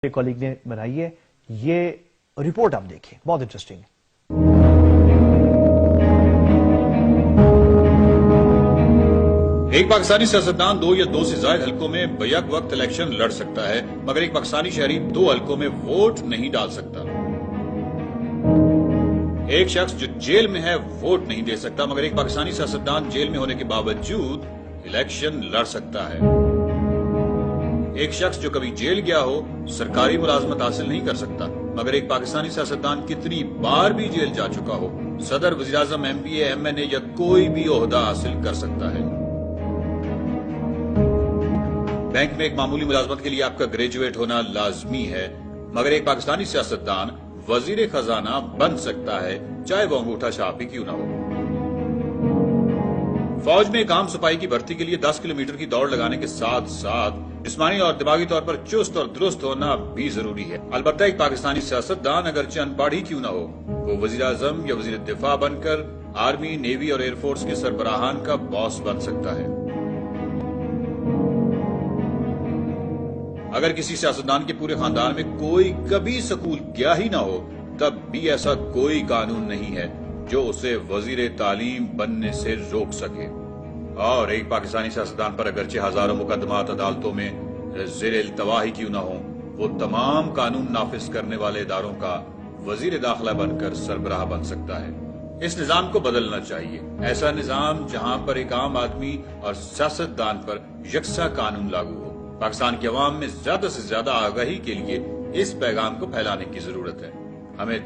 Colleague نے بنائی ہے، یہ رپورٹ آپ دیکھیں، بہت انٹرسٹنگ ہے۔ ایک پاکستانی سیاستدان 2 یا 2 سے زائد حلقوں میں بیک وقت الیکشن لڑ سکتا ہے، مگر ایک پاکستانی شہری 2 حلقوں میں ووٹ نہیں ڈال سکتا۔ ایک شخص جو جیل میں ہے ووٹ نہیں دے سکتا، مگر ایک پاکستانی سیاستدان جیل میں ہونے کے باوجود الیکشن لڑ سکتا ہے۔ ایک شخص جو کبھی جیل گیا ہو سرکاری ملازمت حاصل نہیں کر سکتا، مگر ایک پاکستانی سیاستدان کتنی بار بھی جیل جا چکا ہو صدر، وزیراعظم، ایم پی اے، ایم این اے یا کوئی بھی عہدہ حاصل کر سکتا ہے۔ بینک میں ایک معمولی ملازمت کے لیے آپ کا گریجویٹ ہونا لازمی ہے، مگر ایک پاکستانی سیاستدان وزیر خزانہ بن سکتا ہے، چاہے وہ انگوٹھا چھاپ ہی کیوں نہ ہو۔ فوج میں ایک عام سپاہی کی بھرتی کے لیے 10 کلومیٹر کی دوڑ لگانے کے ساتھ ساتھ جسمانی اور دماغی طور پر چست اور درست ہونا بھی ضروری ہے۔ البتہ ایک پاکستانی سیاستدان اگرچہ ان پڑھ ہی کیوں نہ ہو، وہ وزیر اعظم یا وزیر دفاع بن کر آرمی، نیوی اور ایئر فورس کے سربراہان کا باس بن سکتا ہے۔ اگر کسی سیاستدان کے پورے خاندان میں کوئی کبھی سکول گیا ہی نہ ہو، تب بھی ایسا کوئی قانون نہیں ہے جو اسے وزیر تعلیم بننے سے روک سکے۔ اور ایک پاکستانی سیاستدان پر اگرچہ ہزاروں مقدمات عدالتوں میں زیر التوا ہی کیوں نہ ہوں، وہ تمام قانون نافذ کرنے والے اداروں کا وزیر داخلہ بن کر سربراہ بن سکتا ہے۔ اس نظام کو بدلنا چاہیے، ایسا نظام جہاں پر ایک عام آدمی اور سیاستدان پر یکساں قانون لاگو ہو۔ پاکستان کی عوام میں زیادہ سے زیادہ آگاہی کے لیے اس پیغام کو پھیلانے کی ضرورت ہے۔ ہمیں